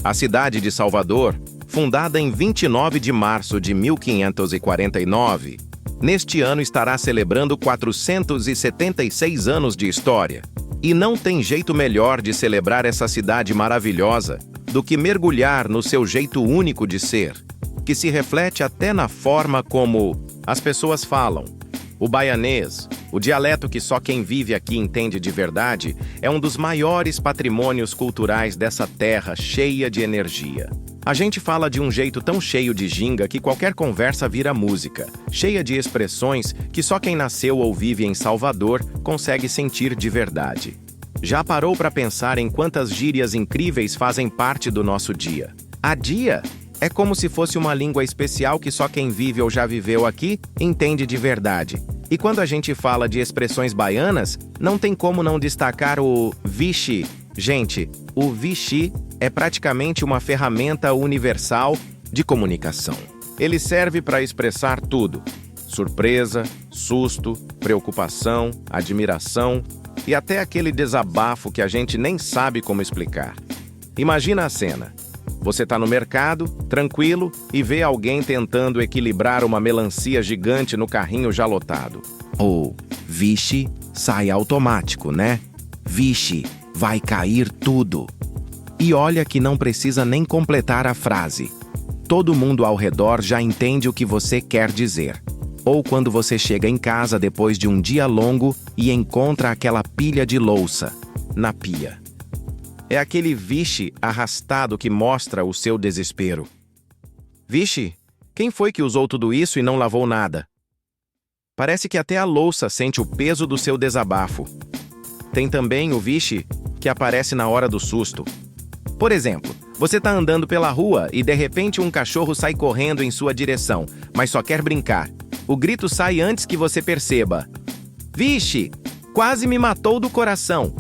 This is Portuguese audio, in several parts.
A cidade de Salvador, fundada em 29 de março de 1549, neste ano estará celebrando 476 anos de história. E não tem jeito melhor de celebrar essa cidade maravilhosa do que mergulhar no seu jeito único de ser, que se reflete até na forma como as pessoas falam. O baianês, o dialeto que só quem vive aqui entende de verdade, é um dos maiores patrimônios culturais dessa terra cheia de energia. A gente fala de um jeito tão cheio de ginga que qualquer conversa vira música, cheia de expressões que só quem nasceu ou vive em Salvador consegue sentir de verdade. Já parou para pensar em quantas gírias incríveis fazem parte do nosso dia? A dia é como se fosse uma língua especial que só quem vive ou já viveu aqui entende de verdade. E quando a gente fala de expressões baianas, não tem como não destacar o vixe. Gente, o vixe é praticamente uma ferramenta universal de comunicação. Ele serve para expressar tudo: surpresa, susto, preocupação, admiração e até aquele desabafo que a gente nem sabe como explicar. Imagina a cena. Você está no mercado, tranquilo, e vê alguém tentando equilibrar uma melancia gigante no carrinho já lotado. Ou, vixe, sai automático, né? Vixe, vai cair tudo. E olha que não precisa nem completar a frase. Todo mundo ao redor já entende o que você quer dizer. Ou quando você chega em casa depois de um dia longo e encontra aquela pilha de louça na pia. É aquele vixe arrastado que mostra o seu desespero. Vixe, quem foi que usou tudo isso e não lavou nada? Parece que até a louça sente o peso do seu desabafo. Tem também o vixe que aparece na hora do susto. Por exemplo, você está andando pela rua e de repente um cachorro sai correndo em sua direção, mas só quer brincar. O grito sai antes que você perceba. Vixe, quase me matou do coração.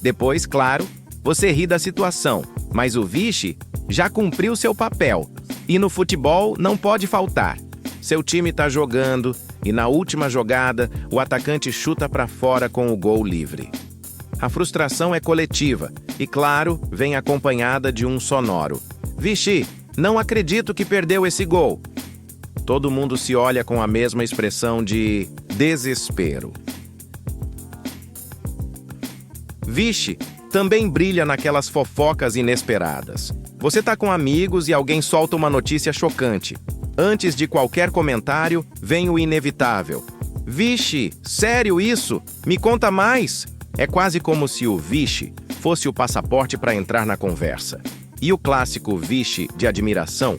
Depois, claro, você ri da situação, mas o vixe já cumpriu seu papel. E no futebol não pode faltar. Seu time está jogando e na última jogada o atacante chuta para fora com o gol livre. A frustração é coletiva e, claro, vem acompanhada de um sonoro. Vixe, não acredito que perdeu esse gol. Todo mundo se olha com a mesma expressão de desespero. Vixe também brilha naquelas fofocas inesperadas. Você tá com amigos e alguém solta uma notícia chocante. Antes de qualquer comentário, vem o inevitável. Vixe, sério isso? Me conta mais! É quase como se o vixe fosse o passaporte para entrar na conversa. E o clássico vixe de admiração?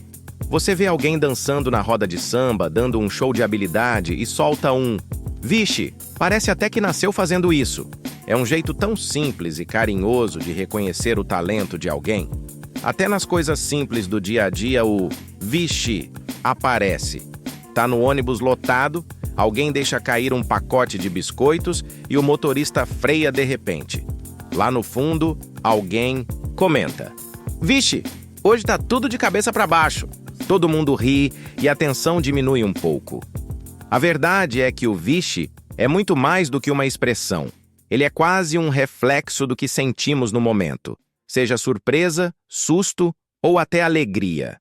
Você vê alguém dançando na roda de samba, dando um show de habilidade e solta um vixe, parece até que nasceu fazendo isso. É um jeito tão simples e carinhoso de reconhecer o talento de alguém. Até nas coisas simples do dia a dia, o vixe aparece. Tá no ônibus lotado, alguém deixa cair um pacote de biscoitos e o motorista freia de repente. Lá no fundo, alguém comenta: vixe, hoje tá tudo de cabeça para baixo. Todo mundo ri e a tensão diminui um pouco. A verdade é que o vixe é muito mais do que uma expressão. Ele é quase um reflexo do que sentimos no momento, seja surpresa, susto ou até alegria.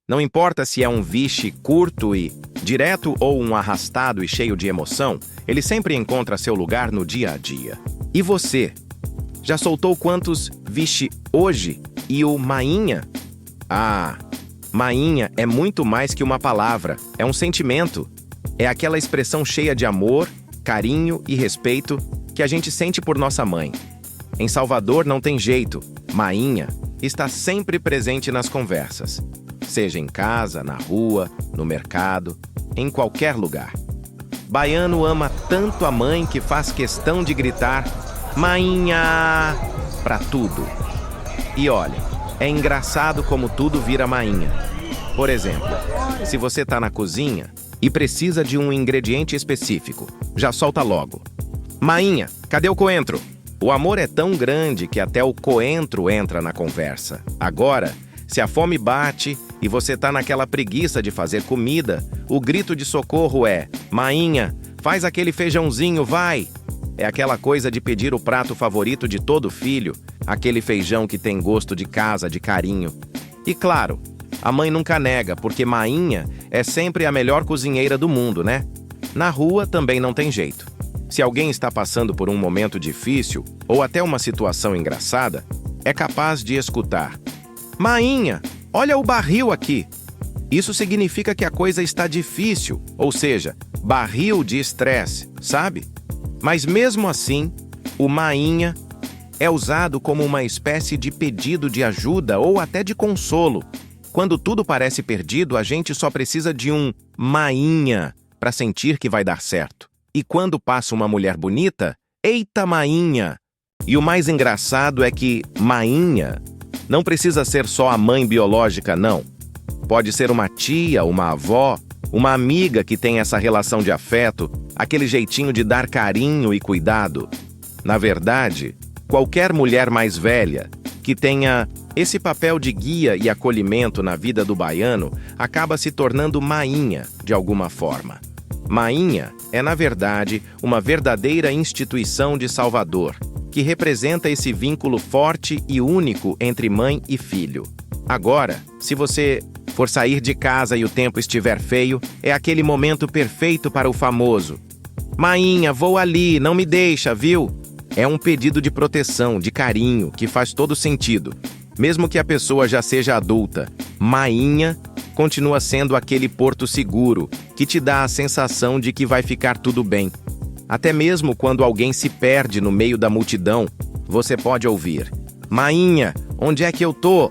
Não importa se é um vixe curto e direto ou um arrastado e cheio de emoção, ele sempre encontra seu lugar no dia a dia. E você? Já soltou quantos vixe hoje? E o mainha? Ah, mainha é muito mais que uma palavra, é um sentimento. É aquela expressão cheia de amor, carinho e respeito que a gente sente por nossa mãe. Em Salvador não tem jeito, mainha está sempre presente nas conversas. Seja em casa, na rua, no mercado, em qualquer lugar. Baiano ama tanto a mãe que faz questão de gritar mainha para tudo. E olha, é engraçado como tudo vira mainha. Por exemplo, se você está na cozinha e precisa de um ingrediente específico, já solta logo. Mainha, cadê o coentro? O amor é tão grande que até o coentro entra na conversa. Agora, se a fome bate e você tá naquela preguiça de fazer comida, o grito de socorro é: mainha, faz aquele feijãozinho, vai! É aquela coisa de pedir o prato favorito de todo filho, aquele feijão que tem gosto de casa, de carinho. E claro, a mãe nunca nega, porque mainha é sempre a melhor cozinheira do mundo, né? Na rua também não tem jeito. Se alguém está passando por um momento difícil ou até uma situação engraçada, é capaz de escutar: "Mainha, olha o barril aqui." Isso significa que a coisa está difícil, ou seja, barril de estresse, sabe? Mas mesmo assim, o mainha é usado como uma espécie de pedido de ajuda ou até de consolo. Quando tudo parece perdido, a gente só precisa de um mainha para sentir que vai dar certo. E quando passa uma mulher bonita, eita mainha! E o mais engraçado é que mainha não precisa ser só a mãe biológica, não. Pode ser uma tia, uma avó, uma amiga que tem essa relação de afeto, aquele jeitinho de dar carinho e cuidado. Na verdade, qualquer mulher mais velha que tenha esse papel de guia e acolhimento na vida do baiano acaba se tornando mainha de alguma forma. Mainha é, na verdade, uma verdadeira instituição de Salvador, que representa esse vínculo forte e único entre mãe e filho. Agora, se você for sair de casa e o tempo estiver feio, é aquele momento perfeito para o famoso: "Mainha, vou ali, não me deixa, viu?" É um pedido de proteção, de carinho, que faz todo sentido. Mesmo que a pessoa já seja adulta, mainha continua sendo aquele porto seguro que te dá a sensação de que vai ficar tudo bem. Até mesmo quando alguém se perde no meio da multidão, você pode ouvir: "Mainha, onde é que eu tô?"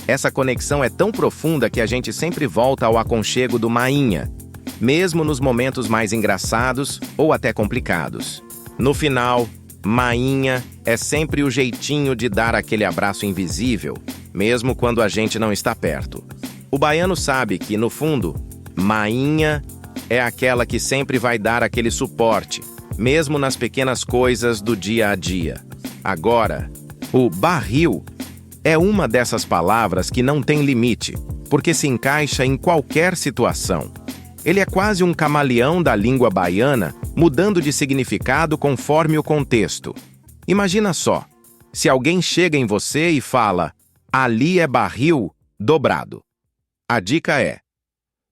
Essa conexão é tão profunda que a gente sempre volta ao aconchego do mainha, mesmo nos momentos mais engraçados ou até complicados. No final, mainha é sempre o jeitinho de dar aquele abraço invisível, mesmo quando a gente não está perto. O baiano sabe que, no fundo, mainha é aquela que sempre vai dar aquele suporte, mesmo nas pequenas coisas do dia a dia. Agora, o barril é uma dessas palavras que não tem limite, porque se encaixa em qualquer situação. Ele é quase um camaleão da língua baiana, mudando de significado conforme o contexto. Imagina só, se alguém chega em você e fala: "Ali é barril dobrado." A dica é: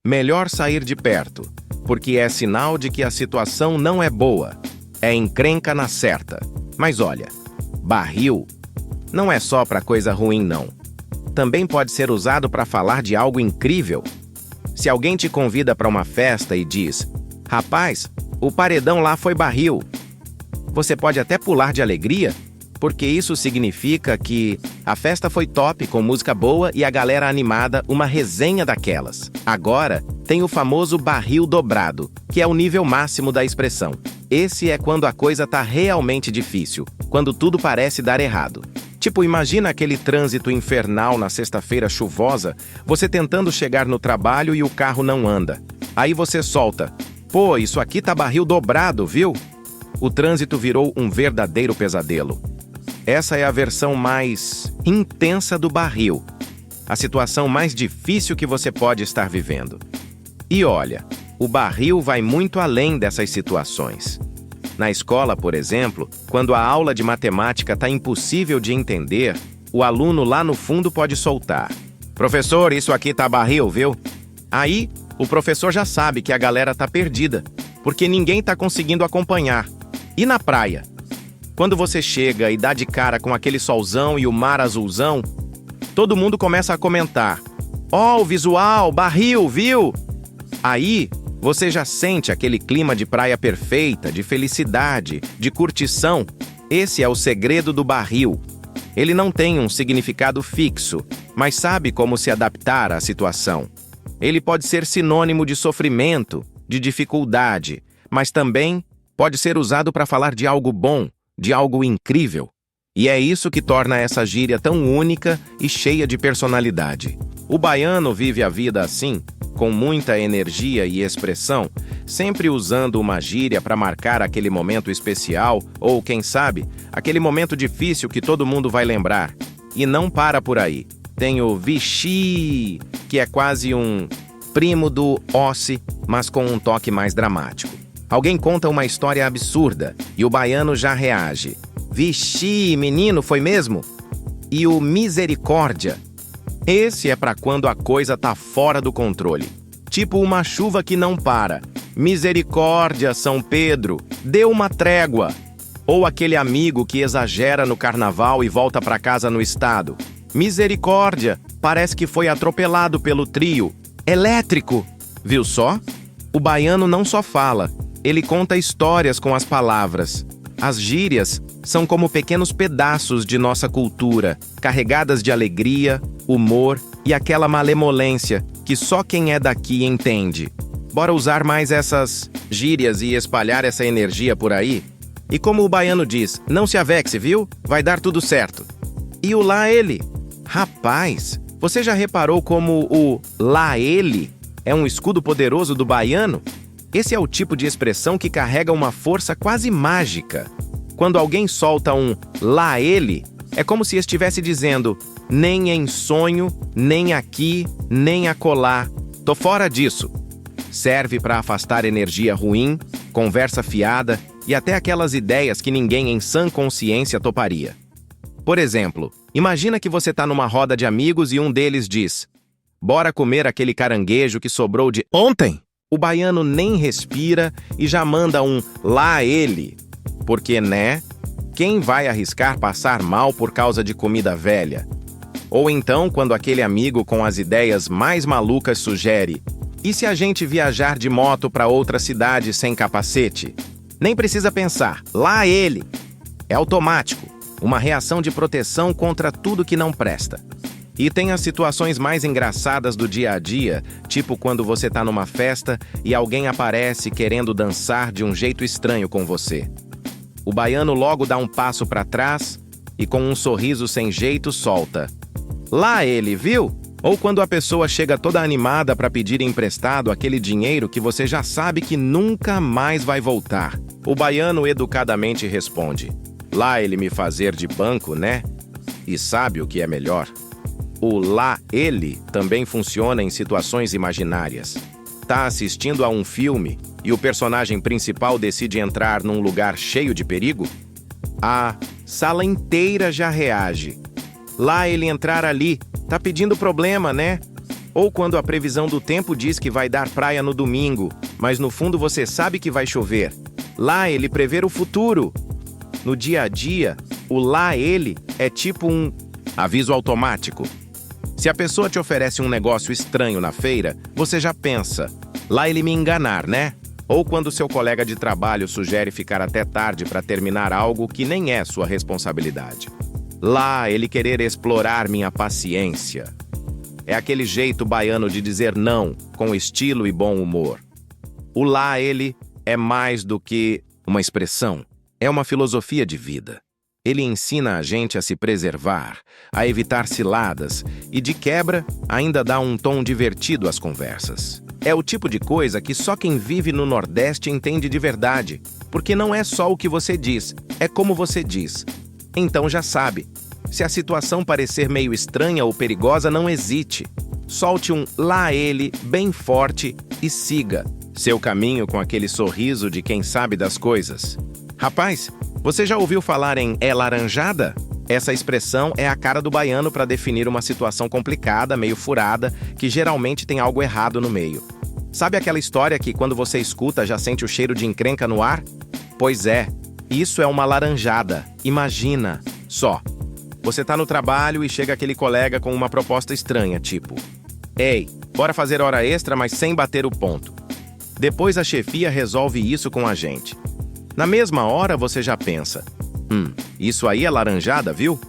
melhor sair de perto, porque é sinal de que a situação não é boa, é encrenca na certa. Mas olha, barril não é só para coisa ruim, não. Também pode ser usado para falar de algo incrível. Se alguém te convida para uma festa e diz: "Rapaz, o paredão lá foi barril." Você pode até pular de alegria, porque isso significa que a festa foi top, com música boa e a galera animada, uma resenha daquelas. Agora, tem o famoso barril dobrado, que é o nível máximo da expressão. Esse é quando a coisa tá realmente difícil, quando tudo parece dar errado. Tipo, imagina aquele trânsito infernal na sexta-feira chuvosa, você tentando chegar no trabalho e o carro não anda. Aí você solta: "Pô, isso aqui tá barril dobrado, viu?" O trânsito virou um verdadeiro pesadelo. Essa é a versão mais intensa do barril, a situação mais difícil que você pode estar vivendo. E olha, o barril vai muito além dessas situações. Na escola, por exemplo, quando a aula de matemática está impossível de entender, o aluno lá no fundo pode soltar: "Professor, isso aqui tá barril, viu?" Aí, o professor já sabe que a galera tá perdida, porque ninguém tá conseguindo acompanhar. E na praia? Quando você chega e dá de cara com aquele solzão e o mar azulzão, todo mundo começa a comentar: "Ó, o visual, barril, viu?" Aí, você já sente aquele clima de praia perfeita, de felicidade, de curtição. Esse é o segredo do barril. Ele não tem um significado fixo, mas sabe como se adaptar à situação. Ele pode ser sinônimo de sofrimento, de dificuldade, mas também pode ser usado para falar de algo bom, de algo incrível. E é isso que torna essa gíria tão única e cheia de personalidade. O baiano vive a vida assim, com muita energia e expressão, sempre usando uma gíria para marcar aquele momento especial ou, quem sabe, aquele momento difícil que todo mundo vai lembrar. E não para por aí. Tem o vixi, que é quase um primo do ossi, mas com um toque mais dramático. Alguém conta uma história absurda e o baiano já reage. Vixi, menino, foi mesmo? E o misericórdia? Esse é para quando a coisa tá fora do controle. Tipo uma chuva que não para. Misericórdia, São Pedro, dê uma trégua. Ou aquele amigo que exagera no carnaval e volta para casa no estado. Misericórdia, parece que foi atropelado pelo trio elétrico. Viu só? O baiano não só fala, ele conta histórias com as palavras. As gírias são como pequenos pedaços de nossa cultura, carregadas de alegria, humor e aquela malemolência que só quem é daqui entende. Bora usar mais essas gírias e espalhar essa energia por aí? E como o baiano diz, não se avexe, viu? Vai dar tudo certo. E o lá ele? Rapaz, você já reparou como o lá ele é um escudo poderoso do baiano? Esse é o tipo de expressão que carrega uma força quase mágica. Quando alguém solta um lá ele, é como se estivesse dizendo nem em sonho, nem aqui, nem acolá. Tô fora disso. Serve para afastar energia ruim, conversa fiada e até aquelas ideias que ninguém em sã consciência toparia. Por exemplo, imagina que você tá numa roda de amigos e um deles diz: bora comer aquele caranguejo que sobrou de ontem? O baiano nem respira e já manda um lá ele. Porque, né? Quem vai arriscar passar mal por causa de comida velha? Ou então, quando aquele amigo com as ideias mais malucas sugere: e se a gente viajar de moto para outra cidade sem capacete? Nem precisa pensar, lá ele. É automático, uma reação de proteção contra tudo que não presta. E tem as situações mais engraçadas do dia a dia, tipo quando você tá numa festa e alguém aparece querendo dançar de um jeito estranho com você. O baiano logo dá um passo para trás e com um sorriso sem jeito solta: lá ele, viu? Ou quando a pessoa chega toda animada para pedir emprestado aquele dinheiro que você já sabe que nunca mais vai voltar. O baiano educadamente responde: lá ele me fazer de banco, né? E sabe o que é melhor? O lá ele também funciona em situações imaginárias. Tá assistindo a um filme e o personagem principal decide entrar num lugar cheio de perigo? A sala inteira já reage. Lá ele entrar ali, tá pedindo problema, né? Ou quando a previsão do tempo diz que vai dar praia no domingo, mas no fundo você sabe que vai chover. Lá ele prever o futuro. No dia a dia, o lá ele é tipo um aviso automático. Se a pessoa te oferece um negócio estranho na feira, você já pensa: lá ele me enganar, né? Ou quando seu colega de trabalho sugere ficar até tarde para terminar algo que nem é sua responsabilidade. Lá ele querer explorar minha paciência. É aquele jeito baiano de dizer não, com estilo e bom humor. O lá ele é mais do que uma expressão, é uma filosofia de vida. Ele ensina a gente a se preservar, a evitar ciladas e, de quebra, ainda dá um tom divertido às conversas. É o tipo de coisa que só quem vive no Nordeste entende de verdade, porque não é só o que você diz, é como você diz. Então já sabe, se a situação parecer meio estranha ou perigosa, não hesite. Solte um lá ele bem forte e siga seu caminho com aquele sorriso de quem sabe das coisas. Rapaz, você já ouviu falar em é laranjada? Essa expressão é a cara do baiano para definir uma situação complicada, meio furada, que geralmente tem algo errado no meio. Sabe aquela história que quando você escuta já sente o cheiro de encrenca no ar? Pois é, isso é uma laranjada. Imagina só. Você tá no trabalho e chega aquele colega com uma proposta estranha, tipo: ei, bora fazer hora extra, mas sem bater o ponto. Depois a chefia resolve isso com a gente. Na mesma hora você já pensa: isso aí é laranjada, viu?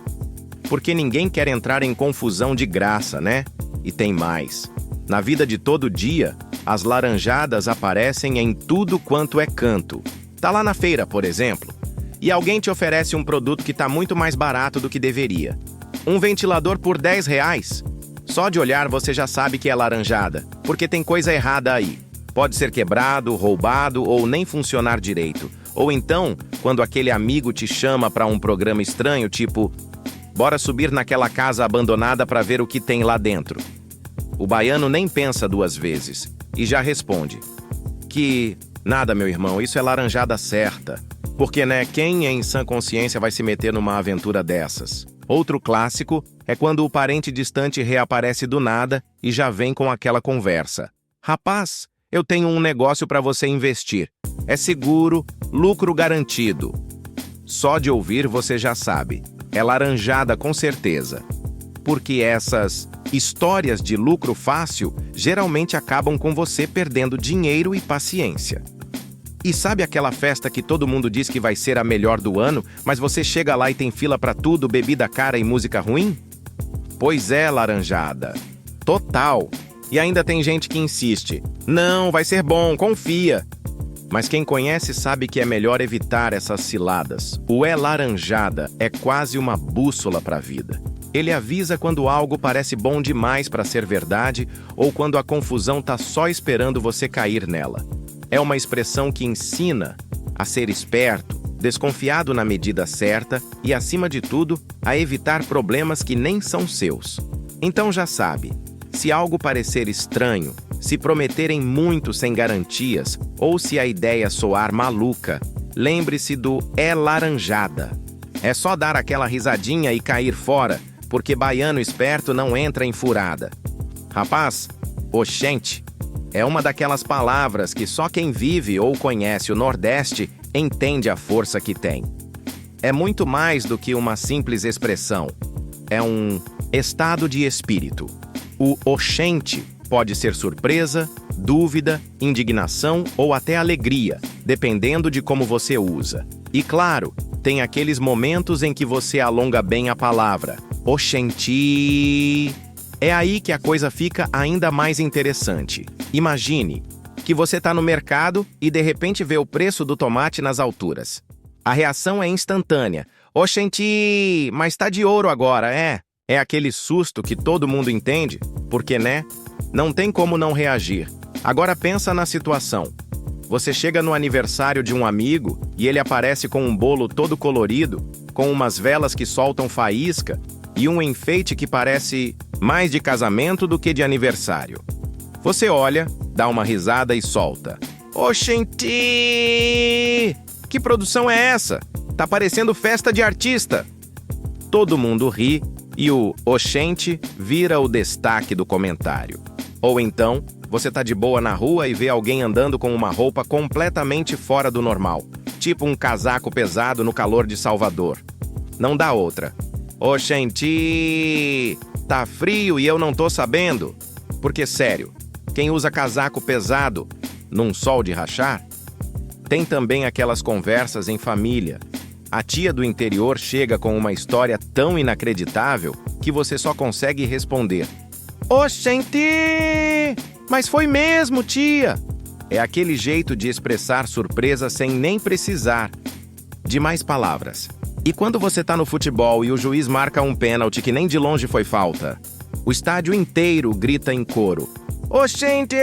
Porque ninguém quer entrar em confusão de graça, né? E tem mais. Na vida de todo dia, as laranjadas aparecem em tudo quanto é canto. Tá lá na feira, por exemplo, e alguém te oferece um produto que tá muito mais barato do que deveria. Um ventilador por R$10. Só de olhar você já sabe que é laranjada, porque tem coisa errada aí. Pode ser quebrado, roubado ou nem funcionar direito. Ou então, quando aquele amigo te chama para um programa estranho, tipo: bora subir naquela casa abandonada para ver o que tem lá dentro. O baiano nem pensa duas vezes e já responde: que Nada, meu irmão, isso é laranjada certa. Porque, né, quem em sã consciência vai se meter numa aventura dessas? Outro clássico é quando o parente distante reaparece do nada e já vem com aquela conversa. Rapaz, eu tenho um negócio para você investir. É seguro, lucro garantido. Só de ouvir você já sabe. É laranjada com certeza. Porque essas histórias de lucro fácil geralmente acabam com você perdendo dinheiro e paciência. E sabe aquela festa que todo mundo diz que vai ser a melhor do ano, mas você chega lá e tem fila pra tudo, bebida cara e música ruim? Pois é, laranjada. Total. E ainda tem gente que insiste. Não, vai ser bom, confia. Mas quem conhece sabe que é melhor evitar essas ciladas. O laranjada é quase uma bússola pra vida. Ele avisa quando algo parece bom demais para ser verdade ou quando a confusão tá só esperando você cair nela. É uma expressão que ensina a ser esperto, desconfiado na medida certa e, acima de tudo, a evitar problemas que nem são seus. Então já sabe, se algo parecer estranho, se prometerem muito sem garantias ou se a ideia soar maluca, lembre-se do laranjada. É só dar aquela risadinha e cair fora, porque baiano esperto não entra em furada. Rapaz, oxente, é uma daquelas palavras que só quem vive ou conhece o Nordeste entende a força que tem. É muito mais do que uma simples expressão. É um estado de espírito. O oxente pode ser surpresa, dúvida, indignação ou até alegria, dependendo de como você usa. E claro, tem aqueles momentos em que você alonga bem a palavra. Oxenti. É aí que a coisa fica ainda mais interessante. Imagine que você está no mercado e de repente vê o preço do tomate nas alturas. A reação é instantânea. Oxenti, mas tá de ouro agora, é? É aquele susto que todo mundo entende, porque, né? Não tem como não reagir. Agora pensa na situação. Você chega no aniversário de um amigo e ele aparece com um bolo todo colorido, com umas velas que soltam faísca e um enfeite que parece mais de casamento do que de aniversário. Você olha, dá uma risada e solta. Oxenti! Que produção é essa? Tá parecendo festa de artista. Todo mundo ri e o oxente vira o destaque do comentário. Ou então, você tá de boa na rua e vê alguém andando com uma roupa completamente fora do normal, tipo um casaco pesado no calor de Salvador. Não dá outra. Oxenti! Tá frio e eu não tô sabendo. Porque, sério, quem usa casaco pesado num sol de rachar? Tem também aquelas conversas em família. A tia do interior chega com uma história tão inacreditável que você só consegue responder: Oxenti! Mas foi mesmo, tia! É aquele jeito de expressar surpresa sem nem precisar de mais palavras. E quando você tá no futebol e o juiz marca um pênalti que nem de longe foi falta, o estádio inteiro grita em coro: Oxente!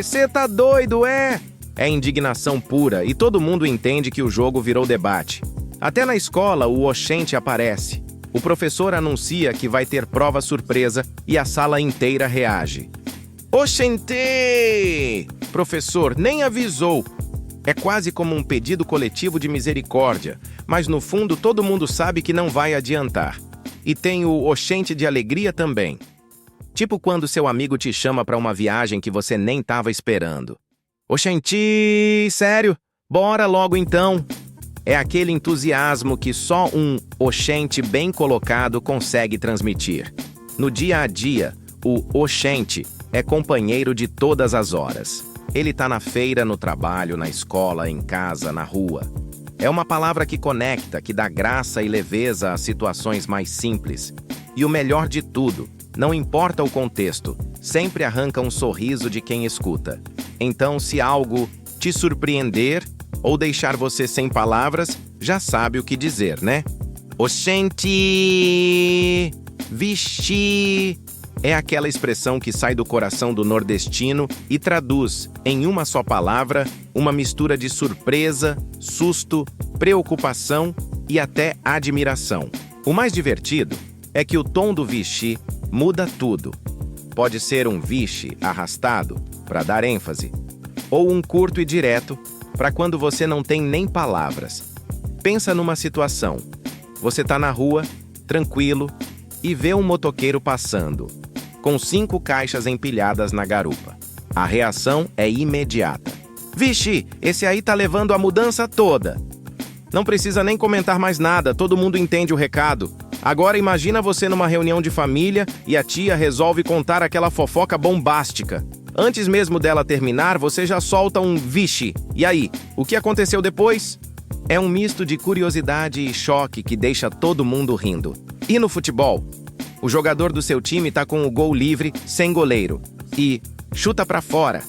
Cê tá doido, é? É indignação pura e todo mundo entende que o jogo virou debate. Até na escola o oxente aparece. O professor anuncia que vai ter prova surpresa e a sala inteira reage. Oxente! Professor, nem avisou. É quase como um pedido coletivo de misericórdia, mas no fundo todo mundo sabe que não vai adiantar. E tem o oxente de alegria também. Tipo quando seu amigo te chama para uma viagem que você nem estava esperando. Oxenti, sério? Bora logo então. É aquele entusiasmo que só um oxente bem colocado consegue transmitir. No dia a dia, o oxente é companheiro de todas as horas. Ele tá na feira, no trabalho, na escola, em casa, na rua. É uma palavra que conecta, que dá graça e leveza às situações mais simples. E o melhor de tudo, não importa o contexto, sempre arranca um sorriso de quem escuta. Então, se algo te surpreender ou deixar você sem palavras, já sabe o que dizer, né? Oxente! Vixi! É aquela expressão que sai do coração do nordestino e traduz, em uma só palavra, uma mistura de surpresa, susto, preocupação e até admiração. O mais divertido é que o tom do vixi muda tudo. Pode ser um vixe arrastado, para dar ênfase, Ou um curto e direto, para quando você não tem nem palavras. Pensa numa situação. Você tá na rua, tranquilo, e vê um motoqueiro passando, com 5 caixas empilhadas na garupa. A reação é imediata. Vixe, esse aí tá levando a mudança toda. Não precisa nem comentar mais nada, todo mundo entende o recado. Agora imagina você numa reunião de família e a tia resolve contar aquela fofoca bombástica. Antes mesmo dela terminar, você já solta um vixe. E aí, o que aconteceu depois? É um misto de curiosidade e choque que deixa todo mundo rindo. E no futebol? O jogador do seu time tá com o gol livre, sem goleiro. E chuta pra fora.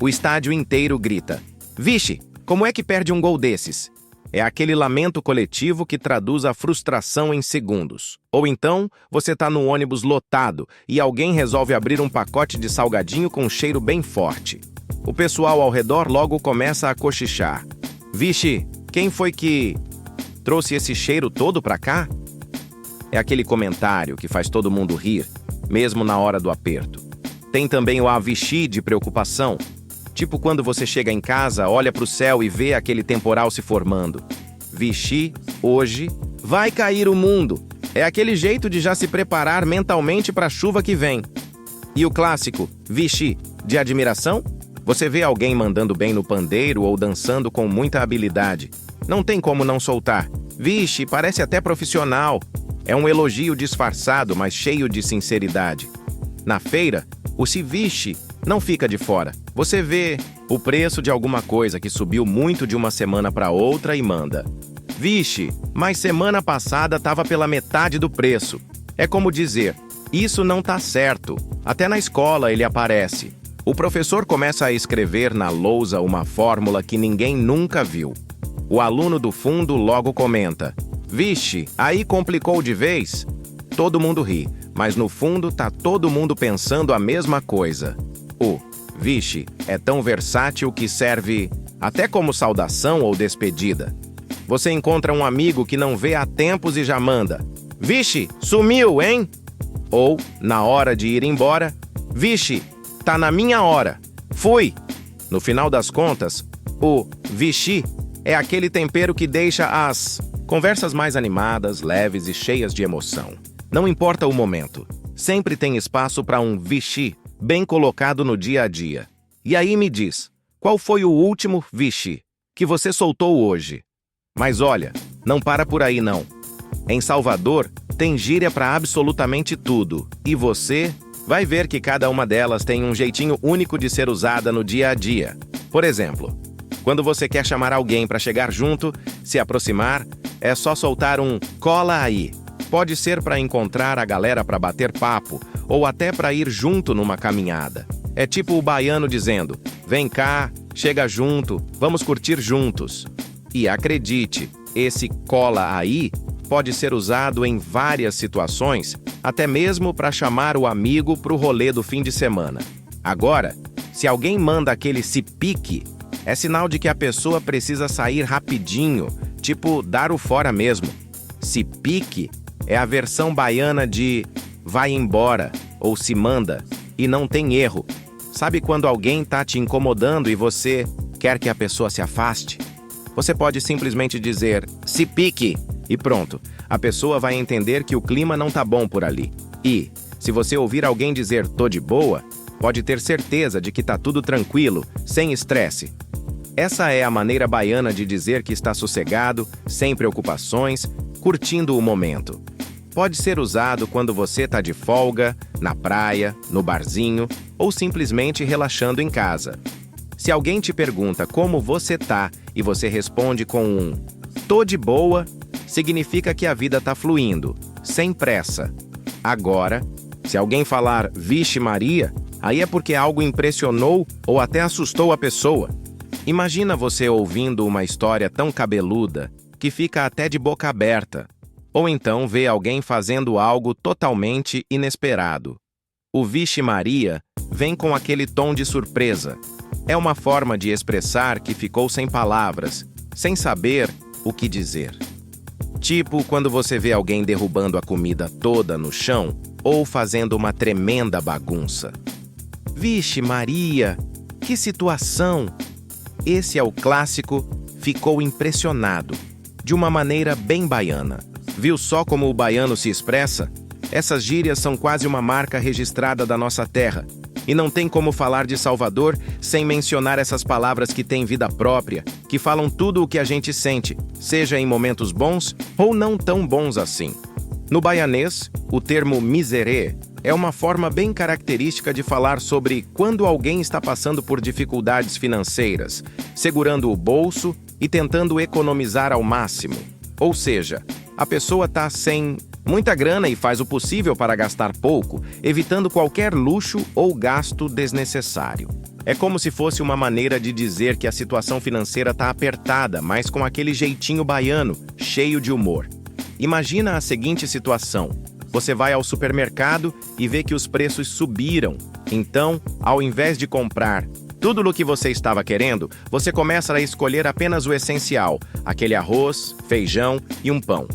O estádio inteiro grita: vixe, como é que perde um gol desses? É aquele lamento coletivo que traduz a frustração em segundos. Ou então, você tá no ônibus lotado e alguém resolve abrir um pacote de salgadinho com um cheiro bem forte. O pessoal ao redor logo começa a cochichar. Vixe, quem foi que trouxe esse cheiro todo pra cá? É aquele comentário que faz todo mundo rir, mesmo na hora do aperto. Tem também o avixi de preocupação. Tipo quando você chega em casa, olha pro céu e vê aquele temporal se formando. Vixe, hoje vai cair o mundo. É aquele jeito de já se preparar mentalmente para a chuva que vem. E o clássico, vixe, de admiração? Você vê alguém mandando bem no pandeiro ou dançando com muita habilidade. Não tem como não soltar. Vixe, parece até profissional. É um elogio disfarçado, mas cheio de sinceridade. Na feira, o se vixe não fica de fora. Você vê o preço de alguma coisa que subiu muito de uma semana para outra e manda: vixe, mas semana passada estava pela metade do preço. É como dizer: isso não tá certo. Até na escola ele aparece. O professor começa a escrever na lousa uma fórmula que ninguém nunca viu. O aluno do fundo logo comenta: vixe, aí complicou de vez? Todo mundo ri, mas no fundo tá todo mundo pensando a mesma coisa. O vixe é tão versátil que serve até como saudação ou despedida. Você encontra um amigo que não vê há tempos e já manda: vixe, sumiu, hein? Ou, na hora de ir embora: vixe, tá na minha hora. Fui! No final das contas, o vixe é aquele tempero que deixa as conversas mais animadas, leves e cheias de emoção. Não importa o momento, sempre tem espaço para um vixe bem colocado no dia a dia. E aí me diz, qual foi o último vixe que você soltou hoje? Mas olha, não para por aí não. Em Salvador, tem gíria para absolutamente tudo. E você vai ver que cada uma delas tem um jeitinho único de ser usada no dia a dia. Por exemplo, quando você quer chamar alguém para chegar junto, se aproximar, é só soltar um cola aí. Pode ser para encontrar a galera para bater papo, ou até para ir junto numa caminhada. É tipo o baiano dizendo: vem cá, chega junto, vamos curtir juntos. E acredite, esse cola aí pode ser usado em várias situações, até mesmo para chamar o amigo para o rolê do fim de semana. Agora, se alguém manda aquele se pique, é sinal de que a pessoa precisa sair rapidinho, tipo dar o fora mesmo. Se pique é a versão baiana de vai embora ou se manda, e não tem erro. Sabe quando alguém tá te incomodando e você quer que a pessoa se afaste? Você pode simplesmente dizer se pique e pronto. A pessoa vai entender que o clima não tá bom por ali. E, se você ouvir alguém dizer tô de boa, pode ter certeza de que tá tudo tranquilo, sem estresse. Essa é a maneira baiana de dizer que está sossegado, sem preocupações, curtindo o momento. Pode ser usado quando você está de folga, na praia, no barzinho ou simplesmente relaxando em casa. Se alguém te pergunta como você tá e você responde com um tô de boa, significa que a vida tá fluindo, sem pressa. Agora, se alguém falar vixe Maria, aí é porque algo impressionou ou até assustou a pessoa. Imagina você ouvindo uma história tão cabeluda que fica até de boca aberta. Ou então vê alguém fazendo algo totalmente inesperado. O vixe Maria vem com aquele tom de surpresa. É uma forma de expressar que ficou sem palavras, sem saber o que dizer. Tipo quando você vê alguém derrubando a comida toda no chão ou fazendo uma tremenda bagunça. Vixe Maria! Que situação! Esse é o clássico "ficou impressionado", de uma maneira bem baiana. Viu só como o baiano se expressa? Essas gírias são quase uma marca registrada da nossa terra. E não tem como falar de Salvador sem mencionar essas palavras que têm vida própria, que falam tudo o que a gente sente, seja em momentos bons ou não tão bons assim. No baianês, o termo miserê é uma forma bem característica de falar sobre quando alguém está passando por dificuldades financeiras, segurando o bolso e tentando economizar ao máximo. Ou seja, a pessoa está sem muita grana e faz o possível para gastar pouco, evitando qualquer luxo ou gasto desnecessário. É como se fosse uma maneira de dizer que a situação financeira está apertada, mas com aquele jeitinho baiano, cheio de humor. Imagina a seguinte situação. Você vai ao supermercado e vê que os preços subiram. Então, ao invés de comprar tudo o que você estava querendo, você começa a escolher apenas o essencial, aquele arroz, feijão e um pão.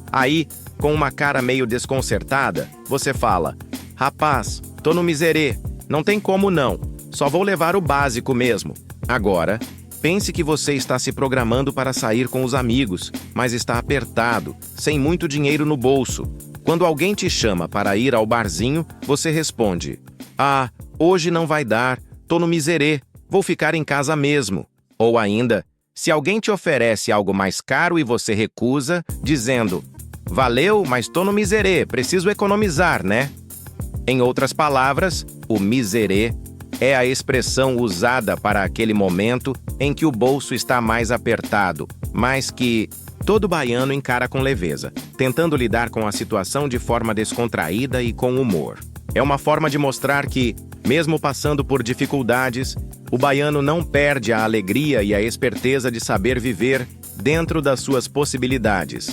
Aí, com uma cara meio desconcertada, você fala: "Rapaz, tô no miserê, não tem como não, só vou levar o básico mesmo." Agora, pense que você está se programando para sair com os amigos, mas está apertado, sem muito dinheiro no bolso. Quando alguém te chama para ir ao barzinho, você responde: "Ah, hoje não vai dar, tô no miserê, vou ficar em casa mesmo." Ou ainda, se alguém te oferece algo mais caro e você recusa, dizendo: "Valeu, mas tô no miserê, preciso economizar, né?" Em outras palavras, o miserê é a expressão usada para aquele momento em que o bolso está mais apertado, mas que todo baiano encara com leveza, tentando lidar com a situação de forma descontraída e com humor. É uma forma de mostrar que, mesmo passando por dificuldades, o baiano não perde a alegria e a esperteza de saber viver dentro das suas possibilidades.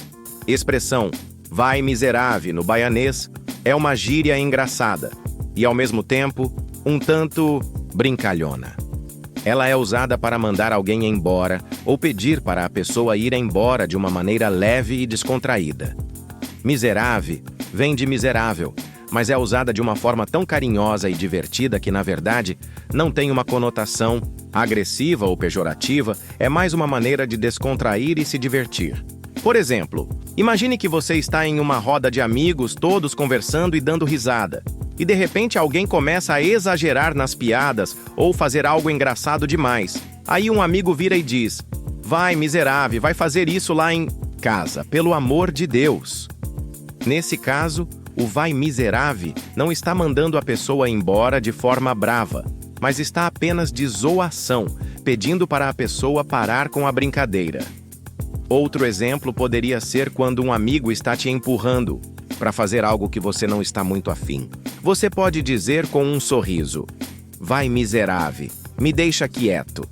Expressão "vai miserável" no baianês é uma gíria engraçada e, ao mesmo tempo, um tanto brincalhona. Ela é usada para mandar alguém embora ou pedir para a pessoa ir embora de uma maneira leve e descontraída. Miserável vem de miserável, mas é usada de uma forma tão carinhosa e divertida que, na verdade, não tem uma conotação agressiva ou pejorativa, é mais uma maneira de descontrair e se divertir. Por exemplo, imagine que você está em uma roda de amigos, todos conversando e dando risada. E de repente alguém começa a exagerar nas piadas ou fazer algo engraçado demais. Aí um amigo vira e diz: "Vai, miserável, vai fazer isso lá em casa, pelo amor de Deus." Nesse caso, o "vai miserável" não está mandando a pessoa embora de forma brava, mas está apenas de zoação, pedindo para a pessoa parar com a brincadeira. Outro exemplo poderia ser quando um amigo está te empurrando para fazer algo que você não está muito afim. Você pode dizer com um sorriso: "Vai miserável, me deixa quieto."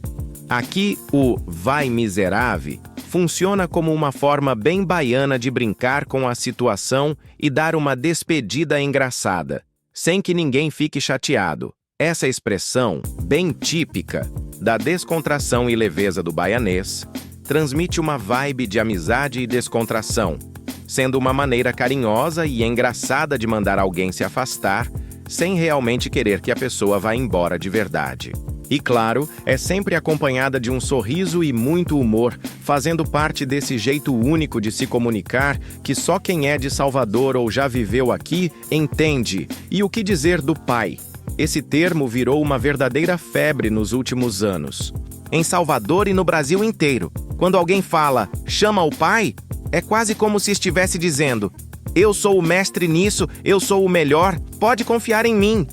Aqui, o "vai miserável" funciona como uma forma bem baiana de brincar com a situação e dar uma despedida engraçada, sem que ninguém fique chateado. Essa expressão, bem típica da descontração e leveza do baianês, transmite uma vibe de amizade e descontração, sendo uma maneira carinhosa e engraçada de mandar alguém se afastar, sem realmente querer que a pessoa vá embora de verdade. E claro, é sempre acompanhada de um sorriso e muito humor, fazendo parte desse jeito único de se comunicar que só quem é de Salvador ou já viveu aqui entende. E o que dizer do pai? Esse termo virou uma verdadeira febre nos últimos anos. Em Salvador e no Brasil inteiro, quando alguém fala "chama o pai", é quase como se estivesse dizendo: "Eu sou o mestre nisso, eu sou o melhor, pode confiar em mim."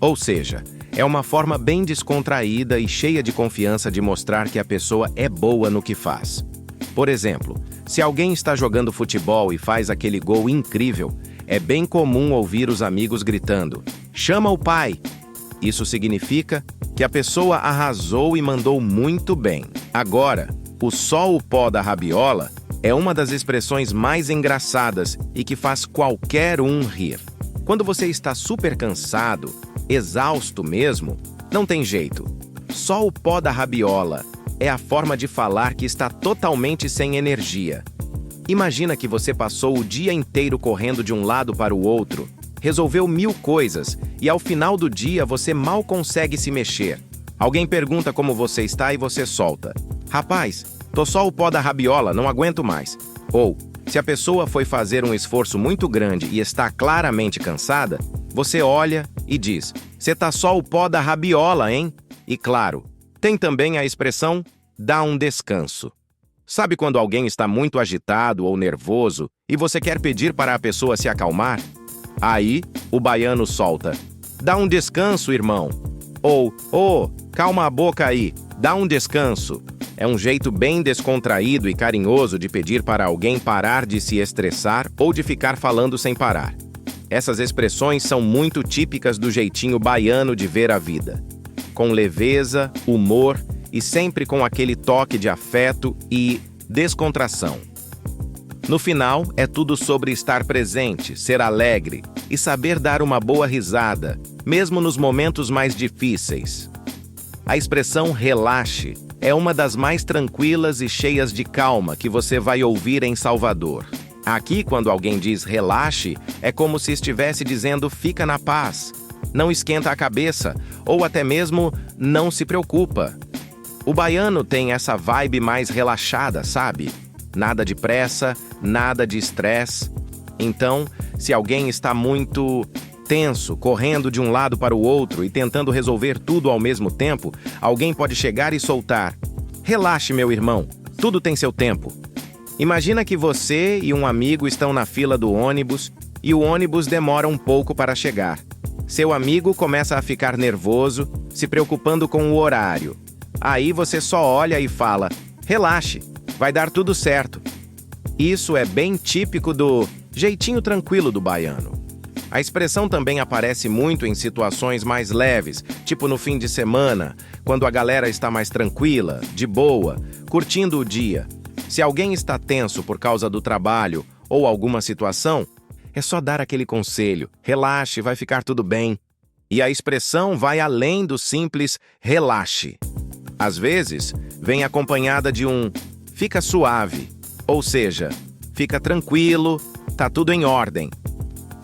Ou seja, é uma forma bem descontraída e cheia de confiança de mostrar que a pessoa é boa no que faz. Por exemplo, se alguém está jogando futebol e faz aquele gol incrível, é bem comum ouvir os amigos gritando: "Chama o pai!" Isso significa que a pessoa arrasou e mandou muito bem. Agora, o "só o pó da rabiola" é uma das expressões mais engraçadas e que faz qualquer um rir. Quando você está super cansado, exausto mesmo, não tem jeito. Só o pó da rabiola é a forma de falar que está totalmente sem energia. Imagina que você passou o dia inteiro correndo de um lado para o outro, resolveu 1000 coisas e ao final do dia você mal consegue se mexer. Alguém pergunta como você está e você solta: rapaz, tô só o pó da rabiola, não aguento mais. Ou, se a pessoa foi fazer um esforço muito grande e está claramente cansada, você olha e diz: cê tá só o pó da rabiola, hein? E claro, tem também a expressão dá um descanso. Sabe quando alguém está muito agitado ou nervoso e você quer pedir para a pessoa se acalmar? Aí, o baiano solta: dá um descanso, irmão. Ou, calma a boca aí, dá um descanso. É um jeito bem descontraído e carinhoso de pedir para alguém parar de se estressar ou de ficar falando sem parar. Essas expressões são muito típicas do jeitinho baiano de ver a vida. Com leveza, humor e sempre com aquele toque de afeto e descontração. No final, é tudo sobre estar presente, ser alegre e saber dar uma boa risada, mesmo nos momentos mais difíceis. A expressão relaxe é uma das mais tranquilas e cheias de calma que você vai ouvir em Salvador. Aqui, quando alguém diz relaxe, é como se estivesse dizendo fica na paz, não esquenta a cabeça, ou até mesmo não se preocupa. O baiano tem essa vibe mais relaxada, sabe? Nada de pressa, nada de estresse. Então, se alguém está muito tenso, correndo de um lado para o outro e tentando resolver tudo ao mesmo tempo, alguém pode chegar e soltar: relaxe, meu irmão, tudo tem seu tempo. Imagina que você e um amigo estão na fila do ônibus e o ônibus demora um pouco para chegar. Seu amigo começa a ficar nervoso, se preocupando com o horário. Aí você só olha e fala: relaxe, vai dar tudo certo. Isso é bem típico do jeitinho tranquilo do baiano. A expressão também aparece muito em situações mais leves, tipo no fim de semana, quando a galera está mais tranquila, de boa, curtindo o dia. Se alguém está tenso por causa do trabalho ou alguma situação, é só dar aquele conselho: relaxe, vai ficar tudo bem. E a expressão vai além do simples relaxe. Às vezes, vem acompanhada de um fica suave, ou seja, fica tranquilo, tá tudo em ordem.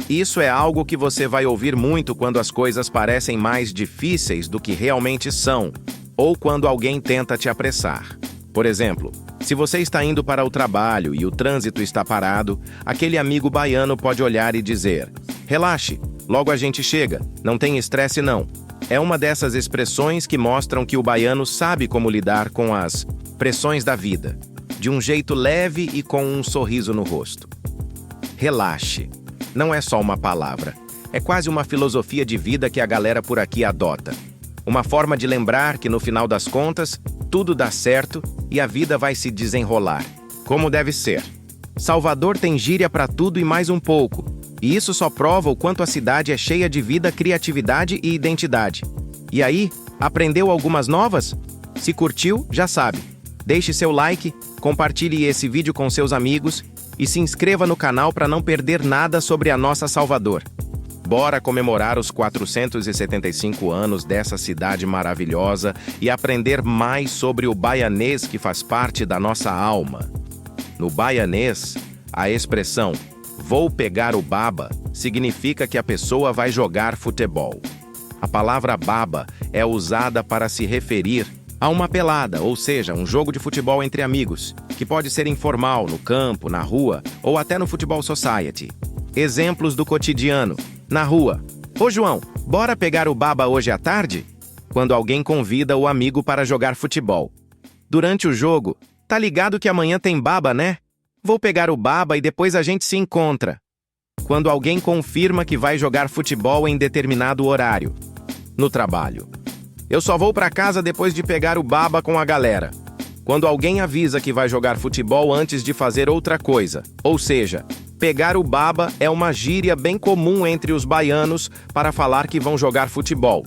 Isso é algo que você vai ouvir muito quando as coisas parecem mais difíceis do que realmente são, ou quando alguém tenta te apressar. Por exemplo, se você está indo para o trabalho e o trânsito está parado, aquele amigo baiano pode olhar e dizer: relaxe, logo a gente chega, não tem estresse não. É uma dessas expressões que mostram que o baiano sabe como lidar com as pressões da vida, de um jeito leve e com um sorriso no rosto. Relaxe. Não é só uma palavra, é quase uma filosofia de vida que a galera por aqui adota. Uma forma de lembrar que no final das contas, tudo dá certo e a vida vai se desenrolar, como deve ser. Salvador tem gíria para tudo e mais um pouco, e isso só prova o quanto a cidade é cheia de vida, criatividade e identidade. E aí, aprendeu algumas novas? Se curtiu, já sabe. Deixe seu like, compartilhe esse vídeo com seus amigos e se inscreva no canal para não perder nada sobre a nossa Salvador. Bora comemorar os 475 anos dessa cidade maravilhosa e aprender mais sobre o baianês que faz parte da nossa alma. No baianês, a expressão "vou pegar o baba" significa que a pessoa vai jogar futebol. A palavra baba é usada para se referir a uma pelada, ou seja, um jogo de futebol entre amigos, que pode ser informal, no campo, na rua ou até no futebol society. Exemplos do cotidiano. Na rua: ô João, bora pegar o baba hoje à tarde? Quando alguém convida o amigo para jogar futebol. Durante o jogo: tá ligado que amanhã tem baba, né? Vou pegar o baba e depois a gente se encontra. Quando alguém confirma que vai jogar futebol em determinado horário. No trabalho: eu só vou para casa depois de pegar o baba com a galera. Quando alguém avisa que vai jogar futebol antes de fazer outra coisa. Ou seja, pegar o baba é uma gíria bem comum entre os baianos para falar que vão jogar futebol.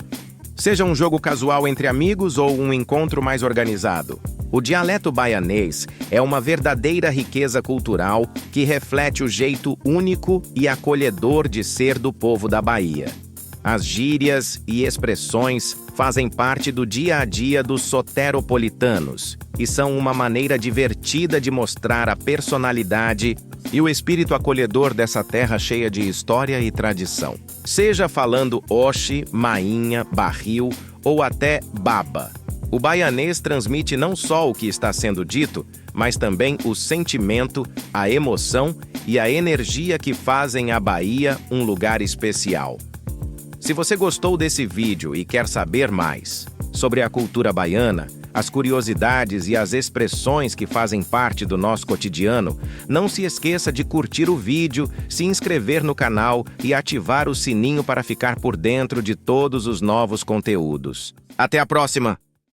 Seja um jogo casual entre amigos ou um encontro mais organizado. O dialeto baianês é uma verdadeira riqueza cultural que reflete o jeito único e acolhedor de ser do povo da Bahia. As gírias e expressões fazem parte do dia a dia dos soteropolitanos e são uma maneira divertida de mostrar a personalidade e o espírito acolhedor dessa terra cheia de história e tradição. Seja falando oxe, mainha, barril ou até baba. O baianês transmite não só o que está sendo dito, mas também o sentimento, a emoção e a energia que fazem a Bahia um lugar especial. Se você gostou desse vídeo e quer saber mais sobre a cultura baiana, as curiosidades e as expressões que fazem parte do nosso cotidiano, não se esqueça de curtir o vídeo, se inscrever no canal e ativar o sininho para ficar por dentro de todos os novos conteúdos. Até a próxima!